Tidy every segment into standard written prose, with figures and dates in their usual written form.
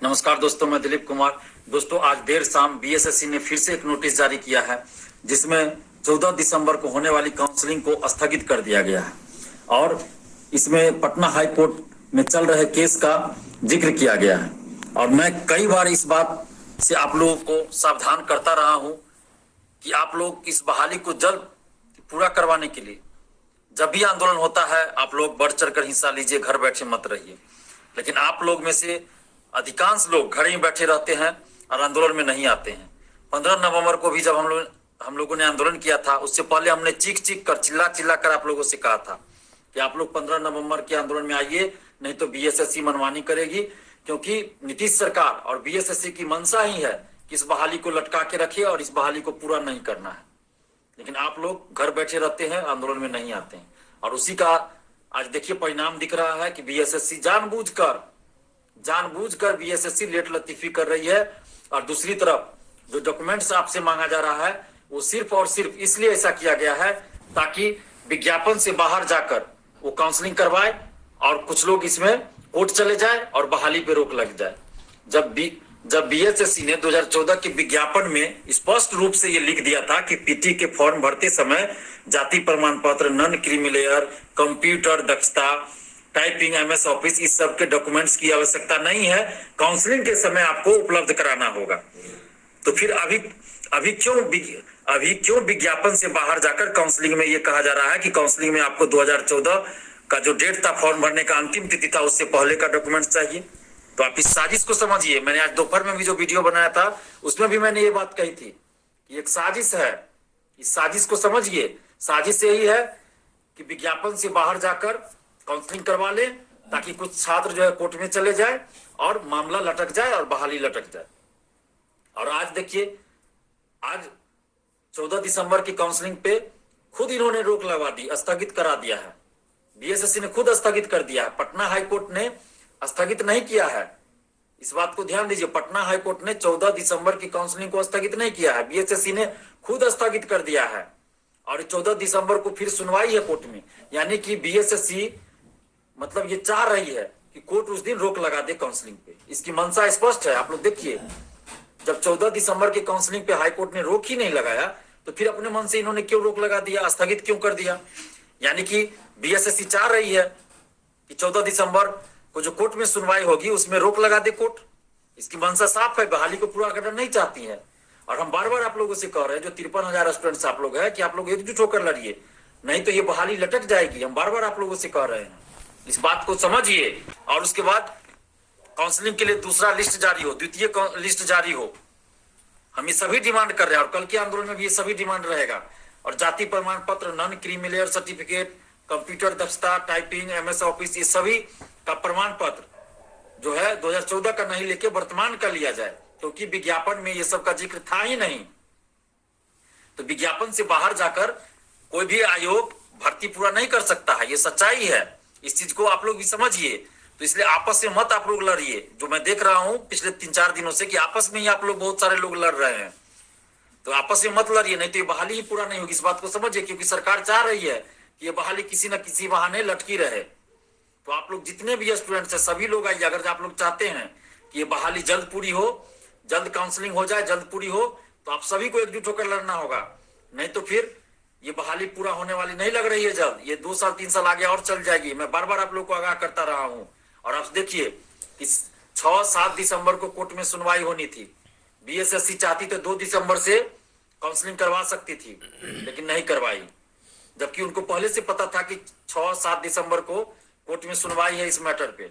नमस्कार दोस्तों, मैं दिलीप कुमार। दोस्तों, आज देर शाम बीएसएससी ने फिर से एक नोटिस जारी किया है जिसमें 14 दिसंबर को होने वाली काउंसलिंग को स्थगित कर दिया गया है और इसमें पटना हाई कोर्ट में चल रहे केस का जिक्र किया गया है। और मैं कई बार इस बात से आप लोगों को सावधान करता रहा हूं कि आप लोग इस बहाली को जल्द पूरा करवाने के लिए जब भी आंदोलन होता है आप लोग बढ़ चढ़ कर हिस्सा लीजिए, घर बैठे मत रहिए। लेकिन आप लोग में से अधिकांश लोग घर ही बैठे रहते हैं और आंदोलन में नहीं आते हैं। 15 नवंबर को भी जब हम लोगों ने आंदोलन किया था, उससे पहले हमने चीख चीख कर चिल्ला चिल्ला कर आप लोगों से कहा था कि आप लोग 15 नवंबर के आंदोलन में आइए, नहीं तो बीएसएससी मनमानी करेगी। क्योंकि नीतीश सरकार और बीएसएससी की मंशा ही है कि इस बहाली को लटका के रखे और इस बहाली को पूरा नहीं करना है। लेकिन आप लोग घर बैठे रहते हैं, आंदोलन में नहीं आते हैं और उसी का आज देखिए परिणाम दिख रहा है कि बीएसएससी जानबूझकर बीएसएससी लेट लतीफी कर रही है। और दूसरी तरफ जो डॉक्यूमेंट्स आपसे मांगा जा रहा है वो सिर्फ और सिर्फ इसलिए ऐसा किया गया है ताकि विज्ञापन से बाहर जाकर वो काउंसलिंग करवाए और कुछ लोग इसमें कोर्ट चले जाए और बहाली पे रोक लग जाए। जब बीएसएससी ने 2014 के विज्ञापन में स्पष्ट रूप से ये लिख दिया था कि पीटी के फॉर्म भरते समय जाति प्रमाण पत्र, नॉन क्रीमिलेयर, कंप्यूटर दक्षता, टाइपिंग, एमएस ऑफिस, इस सब के डॉक्यूमेंट्स की आवश्यकता नहीं है, काउंसलिंग के समय आपको उपलब्ध कराना होगा। तो फिर अभी क्यों विज्ञापन से बाहर जाकर काउंसलिंग में ये कहा जा रहा है कि काउंसलिंग में आपको 2014 का जो डेट था फॉर्म भरने का अंतिम तिथि था उससे पहले का डॉक्यूमेंट्स चाहिए। तो आप इस साजिश को समझिए। मैंने आज दोपहर में भी जो वीडियो बनाया था उसमें भी मैंने ये बात कही थी कि एक साजिश है। इस साजिश को समझिए। साजिश यही है कि विज्ञापन से बाहर जाकर काउंसलिंग करवा ले ताकि कुछ छात्र जो है कोर्ट में चले जाए और मामला लटक जाए और बहाली लटक जाए। और आज देखिए, आज 14 दिसंबर की काउंसलिंग पे खुद इन्होंने रोक लगा दी, स्थगित करा दिया है। बीएसएससी ने खुद स्थगित कर दिया है, पटना हाई कोर्ट ने स्थगित नहीं किया है। इस बात को ध्यान दीजिए, पटना हाई कोर्ट ने 14 दिसंबर की काउंसलिंग को स्थगित नहीं किया है, बीएसएससी ने खुद स्थगित कर दिया है। और 14 दिसंबर को फिर सुनवाई है कोर्ट में। यानी कि बीएसएससी मतलब ये चाह रही है कि कोर्ट उस दिन रोक लगा दे काउंसलिंग पे। इसकी मंशा स्पष्ट है, आप लोग देखिए। जब 14 दिसंबर की काउंसलिंग पे हाई कोर्ट ने रोक ही नहीं लगाया तो फिर अपने मन से इन्होंने क्यों रोक लगा दिया, स्थगित क्यों कर दिया? यानी कि बीएसएससी चाह रही है कि 14 दिसंबर को जो कोर्ट में सुनवाई होगी उसमें रोक लगा दे कोर्ट। इसकी मंशा साफ है, बहाली को पूरा करना नहीं चाहती है। और हम बार बार आप लोगों से कह रहे हैं, जो 53,000 स्टूडेंट्स आप लोग हैं, कि आप लोग एकजुट होकर लड़िए, नहीं तो ये बहाली लटक जाएगी। हम बार बार आप लोगों से कह रहे हैं, इस बात को समझिए। और उसके बाद काउंसलिंग के लिए दूसरा लिस्ट जारी हो, द्वितीय लिस्ट जारी हो। हम ये सभी डिमांड कर रहे हैं और कल के आंदोलन में भी ये सभी डिमांड रहेगा। और जाति प्रमाण पत्र, नॉन क्रीमिलेयर सर्टिफिकेट, कंप्यूटर दक्षता, टाइपिंग, एमएस ऑफिस, ये सभी का प्रमाण पत्र जो है 2014 का नहीं लेके वर्तमान का लिया जाए, क्योंकि विज्ञापन में ये सब का जिक्र था ही नहीं। तो विज्ञापन से बाहर जाकर कोई भी आयोग भर्ती पूरा नहीं कर सकता है, ये सच्चाई है। इस चीज को आप लोग भी समझिए। तो इसलिए आपस में मत आप लोग लड़िए। जो मैं देख रहा हूं पिछले 3-4 दिनों से कि आपस में ही आप लोग बहुत सारे लोग लड़ रहे हैं, तो आपस में मत लड़िए, नहीं तो ये बहाली ही पूरा नहीं होगी। इस बात को समझिए, क्योंकि सरकार चाह रही है कि ये बहाली किसी न किसी बहाने लटकी रहे। तो आप लोग जितने भी स्टूडेंट्स हैं सभी लोग आइए। अगर आप लोग चाहते हैं कि ये बहाली जल्द पूरी हो, जल्द काउंसलिंग हो जाए, जल्द पूरी हो, तो आप सभी को एकजुट होकर लड़ना होगा। नहीं तो फिर ये बहाली पूरा होने वाली नहीं लग रही है जल्द, ये 2 साल 3 साल आगे और चल जाएगी। मैं बार बार आप लोग को आगाह करता रहा हूं। और आप देखिए, इस 6-7 दिसंबर को कोर्ट में सुनवाई होनी थी। बीएसएससी चाहती तो 2 दिसंबर से काउंसलिंग करवा सकती थी, लेकिन नहीं करवाई, जबकि उनको पहले से पता था कि 6-7 दिसंबर को कोर्ट में सुनवाई है इस मैटर पे।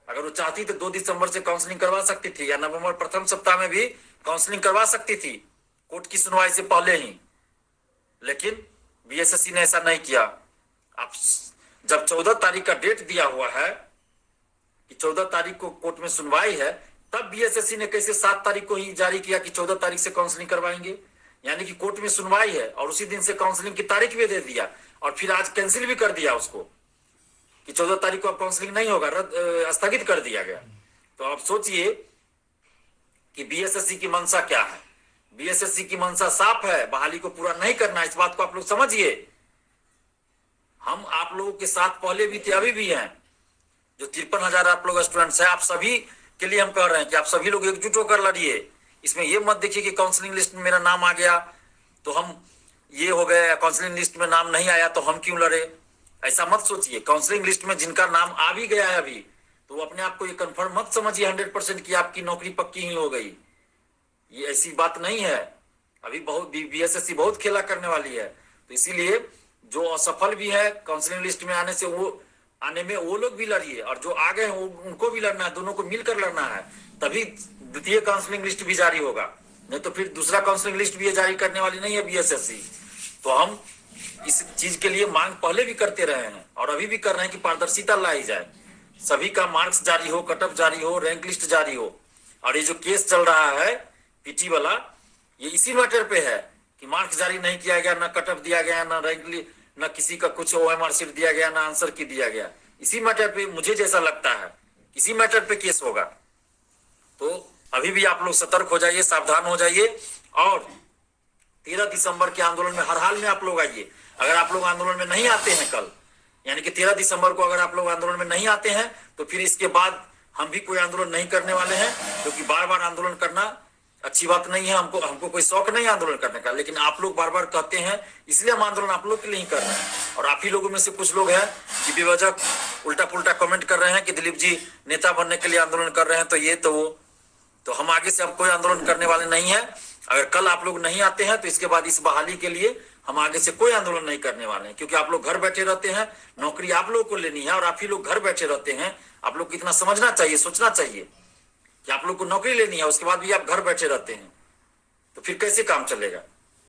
अगर वो चाहती तो 2 दिसंबर से काउंसलिंग करवा सकती थी, या नवंबर प्रथम सप्ताह में भी काउंसलिंग करवा सकती थी कोर्ट की सुनवाई से पहले ही। लेकिन बीएसएससी ने ऐसा नहीं किया। अब जब 14 तारीख का डेट दिया हुआ है कि 14 तारीख को कोर्ट में सुनवाई है, तब बीएसएससी ने कैसे 7 तारीख को ही जारी किया कि 14 तारीख से काउंसलिंग करवाएंगे? यानी कि कोर्ट में सुनवाई है और उसी दिन से काउंसलिंग की तारीख भी दे दिया, और फिर आज कैंसिल भी कर दिया उसको कि 14 तारीख को अब काउंसलिंग नहीं होगा, स्थगित कर दिया गया। तो आप सोचिए कि बीएसएससी की मंशा क्या है। बीएसएससी की मंशा साफ है, बहाली को पूरा नहीं करना। इस बात को आप लोग समझिए। हम आप लोगों के साथ पहले भी थे, अभी भी हैं। जो 53,000 आप लोग स्टूडेंट्स हैं, आप सभी के लिए हम कह रहे हैं कि आप सभी लोग एकजुट होकर लड़िए। इसमें ये मत देखिए कि काउंसलिंग लिस्ट में मेरा नाम आ गया तो हम ये हो गए, काउंसलिंग लिस्ट में नाम नहीं आया तो हम क्यों लड़े, ऐसा मत सोचिए। काउंसलिंग लिस्ट में जिनका नाम आ भी गया है अभी, तो वो अपने आप को ये कंफर्म मत समझिए 100% कि आपकी नौकरी पक्की ही हो गई। ये ऐसी बात नहीं है। अभी बहुत बीएसएससी बहुत खेला करने वाली है। तो इसीलिए जो असफल भी है काउंसलिंग लिस्ट में आने से, वो आने में वो लोग भी लड़िए, और जो आ गए हैं उनको भी लड़ना है, दोनों को मिलकर लड़ना है, तभी द्वितीय काउंसलिंग लिस्ट भी जारी होगा। नहीं तो फिर दूसरा काउंसलिंग लिस्ट भी जारी करने वाली नहीं है बीएसएससी। तो हम इस चीज के लिए मांग पहले भी करते रहे हैं और अभी भी कर रहे हैं कि पारदर्शिता लाई जाए, सभी का मार्क्स जारी हो, कटअप जारी हो, रैंक लिस्ट जारी हो। और ये जो केस चल रहा है पीटी वाला, ये इसी मैटर पे है कि मार्क्स जारी नहीं किया गया, ना कटअप दिया गया, ना रैंक लिस्ट, ना किसी का कुछ ओएमआर शीट दिया गया, ना आंसर की दिया गया। इसी मैटर पे मुझे जैसा लगता है इसी मैटर पे केस होगा। तो अभी भी आप लोग सतर्क हो जाइए, सावधान हो जाइए, और 13 दिसंबर के आंदोलन में हर हाल में आप लोग आइए। अगर आप लोग आंदोलन में नहीं आते हैं कल, यानी कि 13 दिसंबर को अगर आप लोग आंदोलन में नहीं आते हैं, तो फिर इसके बाद हम भी कोई आंदोलन नहीं करने वाले हैं, क्योंकि बार बार आंदोलन करना अच्छी बात नहीं है। हमको कोई शौक नहीं है आंदोलन करने का, लेकिन आप लोग बार बार कहते हैं, इसलिए हम आंदोलन आप लोग के लिए ही कर रहे हैं। और आप ही लोगों में से कुछ लोग हैं कि बेवजह उल्टा पुल्टा कमेंट कर रहे हैं कि दिलीप जी नेता बनने के लिए आंदोलन कर रहे हैं, तो ये तो वो। तो हम आगे से अब कोई आंदोलन करने वाले नहीं है। अगर कल आप लोग नहीं आते हैं तो इसके बाद इस बहाली के लिए हम आगे से कोई आंदोलन नहीं करने वाले हैं, क्योंकि आप लोग घर बैठे रहते हैं, नौकरी आप लोग को लेनी है, और आप ही लोग घर बैठे रहते हैं। आप लोग को इतना समझना चाहिए, सोचना चाहिए कि आप लोग को नौकरी लेनी है, उसके बाद भी आप घर बैठे रहते हैं, तो फिर कैसे काम चलेगा।